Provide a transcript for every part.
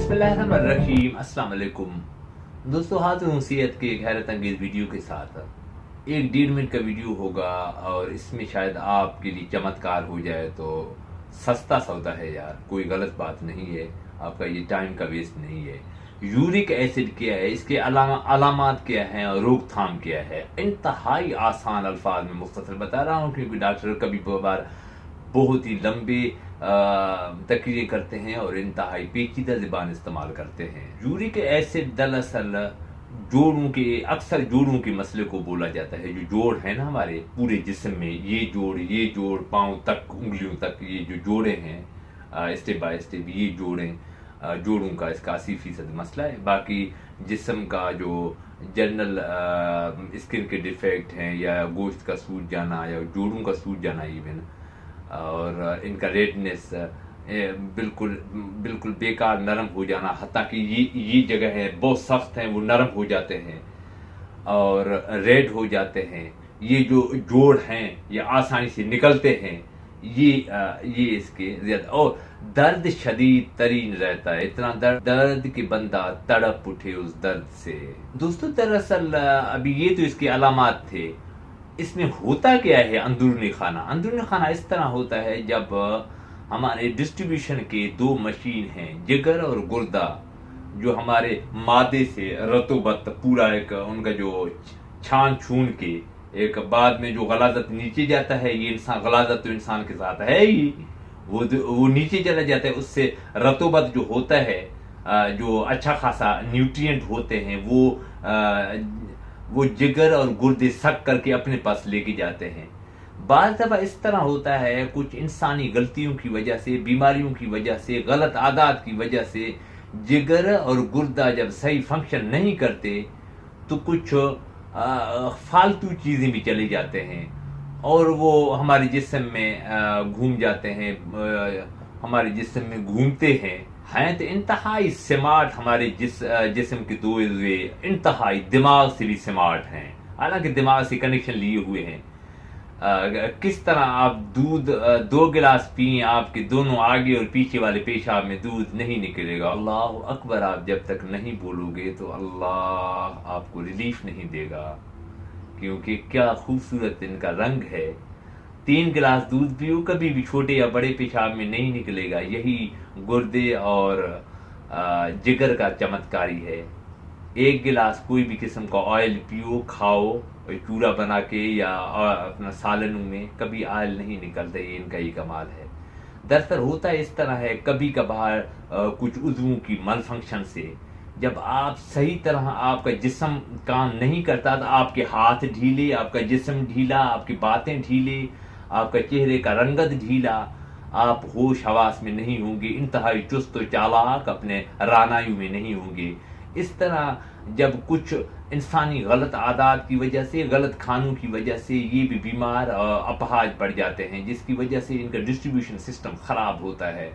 बिस्मिल्लाहिर्रहमानिर्रहीम। अस्सलाम वालेकुम दोस्तों, हाजिर हूँ सेहत के एक हैरत अंगेज वीडियो के साथ। एक 1.5 मिनट का वीडियो होगा और इसमें शायद आपके लिए चमत्कार हो जाए। तो सस्ता सौदा है यार, कोई गलत बात नहीं है, आपका ये टाइम का वेस्ट नहीं है। यूरिक एसिड क्या है, इसके अलामात क्या हैं और रोकथाम क्या है, इंतहाई आसान अल्फाज में मुख्तसर बता रहा हूँ, क्योंकि डॉक्टर कभी बार बहुत ही लंबे तकरीरें करते हैं और इंतहाई पेचीदा ज़बान इस्तेमाल करते हैं। यूरिक एसिड दरअसल जोड़ों के अक्सर जोड़ों के मसले को बोला जाता है। जो जोड़ है ना हमारे पूरे जिस्म में, ये जोड़ पाँव तक, उंगलियों तक, ये जो जोड़े हैं स्टेप बाय स्टेप, ये जोड़ों का इसका 80% मसला है। बाकी जिस्म का जो जनरल स्किन के डिफेक्ट हैं या गोश्त का सूज जाना या जोड़ों का सूज जाना इवन, और इनका रेडनेस बिल्कुल बेकार नरम हो जाना, हत्ता कि ये जगह है बहुत सख्त हैं वो नरम हो जाते हैं और रेड हो जाते हैं। ये जो जोड़ हैं ये आसानी से निकलते हैं। ये इसके ज्यादा, और दर्द शदीद तरीन रहता है, इतना दर्द कि बंदा तड़प उठे उस दर्द से। दोस्तों दरअसल अभी ये तो इसके अलामात थे। इसमें होता क्या है अंदरूनी खाना इस तरह होता है, जब हमारे डिस्ट्रीब्यूशन के 2 मशीन हैं, जिगर और गुर्दा, जो हमारे मादे से रतोबत पूरा एक उनका जो छान छून के एक बाद में जो गलाजत नीचे जाता है, ये इंसान गलाजत तो इंसान के साथ है ही, वो नीचे चला जाता है। उससे रतोबत जो होता है, जो अच्छा खासा न्यूट्रिएंट होते हैं, वो जिगर और गुर्दे सक करके अपने पास लेके जाते हैं। बार दफा इस तरह होता है, कुछ इंसानी गलतियों की वजह से, बीमारियों की वजह से, गलत आदत की वजह से जिगर और गुर्दा जब सही फंक्शन नहीं करते तो कुछ फालतू चीज़ें भी चले जाते हैं और वो हमारे जिस्म में घूम जाते हैं, हमारे जिस्म में घूमते हैं तो इंतहाई स्मार्ट हमारे जिस्म के 2 इंतहाई दिमाग से भी स्मार्ट हैं, हालांकि दिमाग से कनेक्शन लिए हुए हैं। किस तरह आप दूध 2 गिलास पिए, आपके दोनों आगे और पीछे वाले पेशाब में दूध नहीं निकलेगा। अल्लाह अकबर आप जब तक नहीं बोलोगे तो अल्लाह आपको रिलीफ नहीं देगा, क्योंकि क्या खूबसूरत इनका रंग है। 3 गिलास दूध पियो, कभी भी छोटे या बड़े पेशाब में नहीं निकलेगा। यही गुर्दे और जिगर का चमत्कारी है। 1 गिलास कोई भी किस्म का ऑयल पियो, खाओ चूरा बना के या अपना सालनों में, कभी ऑयल नहीं निकलता। ये इनका ही कमाल है। दरअसल होता इस तरह है, कभी कभार कुछ उज़वों की मल फंक्शन से जब आप सही तरह आपका जिस्म काम नहीं करता तो आपके हाथ ढीले, आपका जिस्म ढीला, आपकी बातें ढीले, आपका चेहरे का रंगत ढीला, आप होश हवास में नहीं होंगे, इंतहाई चुस्त और चालाक अपने रानायु में नहीं होंगे। इस तरह जब कुछ इंसानी गलत आदत की वजह से, गलत खानों की वजह से ये भी बीमार अपहाज पड़ जाते हैं, जिसकी वजह से इनका डिस्ट्रीब्यूशन सिस्टम ख़राब होता है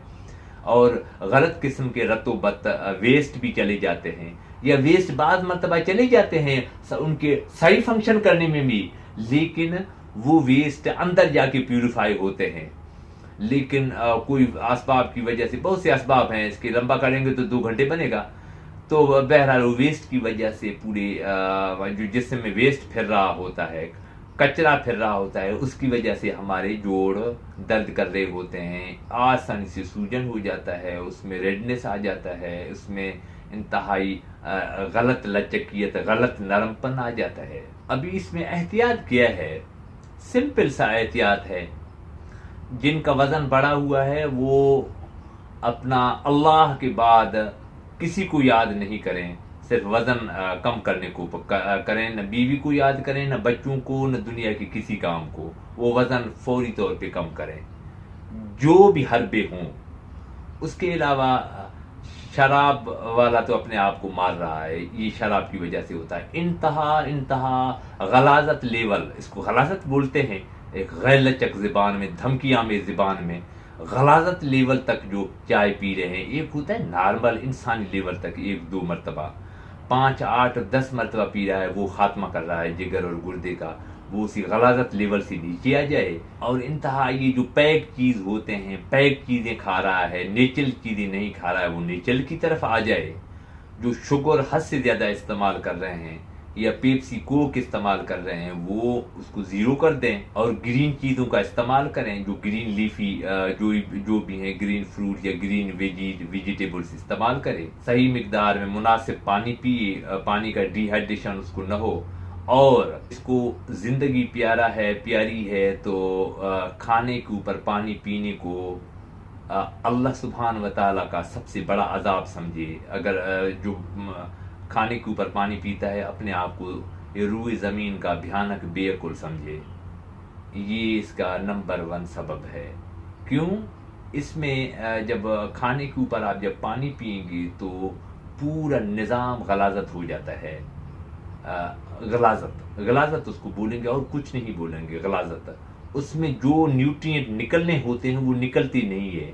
और गलत किस्म के रतोबत वेस्ट भी चले जाते हैं, या वेस्ट बाद मरतबा चले जाते हैं उनके सही फंक्शन करने में भी, लेकिन वो वेस्ट अंदर जाके प्यूरिफाई होते हैं। लेकिन कोई असबाब की वजह से, बहुत से असबाब हैं इसके, लंबा करेंगे तो 2 घंटे बनेगा, तो बहरहाल वेस्ट की वजह से पूरे जो जिस्म में वेस्ट फिर रहा होता है, कचरा फिर रहा होता है, उसकी वजह से हमारे जोड़ दर्द कर रहे होते हैं, आसानी से सूजन हो जाता है, उसमें रेडनेस आ जाता है, उसमें इंतहाई गलत लचकियत, गलत नरमपन आ जाता है। अभी इसमें एहतियात क्या है? सिंपल सा एहतियात है। जिनका वज़न बढ़ा हुआ है वो अपना अल्लाह के बाद किसी को याद नहीं करें, सिर्फ वज़न कम करने को करें, न बीवी को याद करें, न बच्चों को, न दुनिया के किसी काम को। वो वज़न फौरी तौर पे कम करें, जो भी हरबे हों। उसके अलावा शराब वाला तो अपने आप को मार रहा है, ये शराब की वजह से होता है। इंतहा गलाजत लेवल, इसको गलाजत बोलते हैं, एक गैर लचक ज़बान में, धमकी आमेज़ ज़बान में, गलाजत लेवल तक जो चाय पी रहे हैं। एक होता है नॉर्मल इंसानी लेवल तक 1-2 मरतबा, 5, 8, 10 मरतबा पी रहा है, वो खात्मा कर रहा है जिगर और गुर्दे का। وہ اسی غلاظت لیول سے نیچے آ جائے، اور انتہا یہ جو پیک چیز ہوتے ہیں، پیک چیزیں کھا رہا ہے، نیچل چیزیں نہیں کھا رہا ہے، وہ نیچل کی طرف آ جائے، جو شوگر حد سے زیادہ استعمال کر رہے ہیں یا پیپسی کوک استعمال کر رہے ہیں وہ اس کو زیرو کر دیں، اور گرین چیزوں کا استعمال کریں، جو گرین لیفی جو بھی ہیں، گرین فروٹ یا گرین ویجیٹیبلز استعمال کریں، صحیح مقدار میں مناسب پانی پیے، پانی کا ڈی ہائیڈریشن اس کو نہ ہو، اور اس کو زندگی پیاری ہے تو کھانے کے اوپر پانی پینے کو اللہ سبحانہ و تعالیٰ کا سب سے بڑا عذاب سمجھے۔ اگر جو کھانے کے اوپر پانی پیتا ہے اپنے آپ کو روئے زمین کا بھیانک بے عقل سمجھے، یہ اس کا نمبر 1 سبب ہے۔ کیوں؟ اس میں جب کھانے کے اوپر آپ جب پانی پئیں گے تو پورا نظام غلاظت ہو جاتا ہے، غلاظت اس کو بولیں گے اور کچھ نہیں بولیں گے، غلاظت۔ اس میں جو نیوٹرینٹ نکلنے ہوتے ہیں وہ نکلتے نہیں ہے،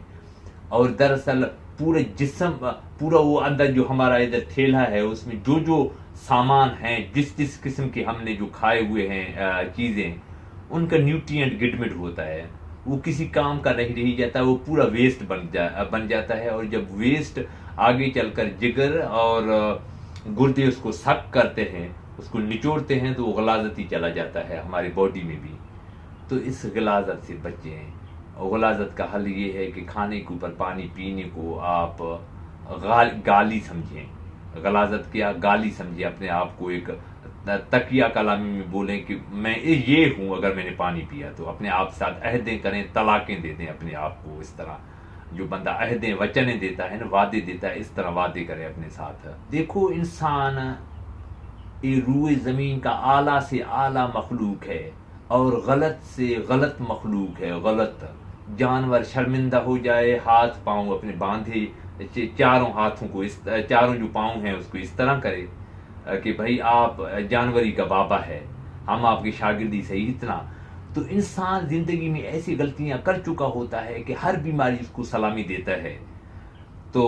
اور دراصل پورے جسم، پورا وہ اندر جو ہمارا ادھر تھیلا ہے اس میں جو سامان ہیں، جس قسم کے ہم نے جو کھائے ہوئے ہیں چیزیں، ان کا نیوٹرینٹ گڈمڈ ہوتا ہے، وہ کسی کام کا نہیں رہ جاتا، وہ پورا ویسٹ بن جاتا ہے، اور جب ویسٹ آگے چل کر جگر اور گردے اس کو سک کرتے ہیں، اس کو نچوڑتے ہیں، تو وہ غلاظت ہی چلا جاتا ہے ہماری باڈی میں بھی۔ تو اس غلاظت سے بچیں۔ غلاظت کا حل یہ ہے کہ کھانے کے اوپر پانی پینے کو آپ گالی سمجھیں۔ غلاظت کیا؟ گالی سمجھیں، اپنے آپ کو ایک تقیہ کلامی میں بولیں کہ میں یہ ہوں، اگر میں نے پانی پیا تو اپنے آپ ساتھ عہدیں کریں، طلاقیں دے دیں اپنے آپ کو۔ اس طرح جو بندہ عہدیں وچنیں دیتا ہے نا، وعدے دیتا ہے، اس طرح وعدے کرے اپنے ساتھ۔ دیکھو، انسان یہ روئے زمین کا اعلیٰ سے اعلیٰ مخلوق ہے، اور غلط سے غلط مخلوق ہے، غلط۔ جانور شرمندہ ہو جائے، ہاتھ پاؤں اپنے باندھے، چاروں ہاتھوں کو چاروں جو پاؤں ہیں اس کو اس طرح کرے کہ بھائی آپ جانوری کا بابا ہے، ہم آپ کی شاگردی سے اتنا۔ تو انسان زندگی میں ایسی غلطیاں کر چکا ہوتا ہے کہ ہر بیماری اس کو سلامی دیتا ہے۔ تو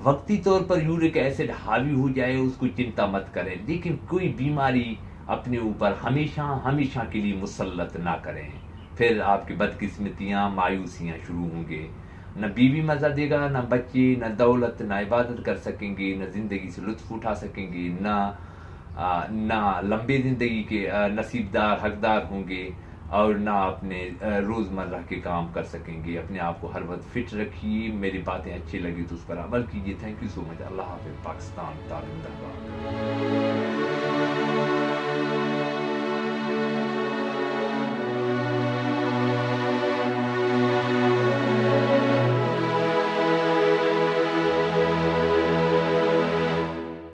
وقتی طور پر یورک ایسڈ حاوی ہو جائے اس کو چنتا مت کریں، لیکن کوئی بیماری اپنے اوپر ہمیشہ کے لیے مسلط نہ کریں، پھر آپ کی بدقسمتیاں، مایوسیاں شروع ہوں گے۔ نہ بیوی مزہ دے گا، نہ بچے، نہ دولت، نہ عبادت کر سکیں گے، نہ زندگی سے لطف اٹھا سکیں گے، نہ لمبے زندگی کے نصیبدار حقدار ہوں گے، اور نہ اپنے روزمرہ کے کام کر سکیں گے۔ اپنے آپ کو ہر وقت فٹ رکھیے، میری باتیں اچھی لگی تو اس پر عمل کیجیے۔ تھینک یو سو مچ۔ اللہ حافظ۔ پاکستان تعلیم زندہ باد۔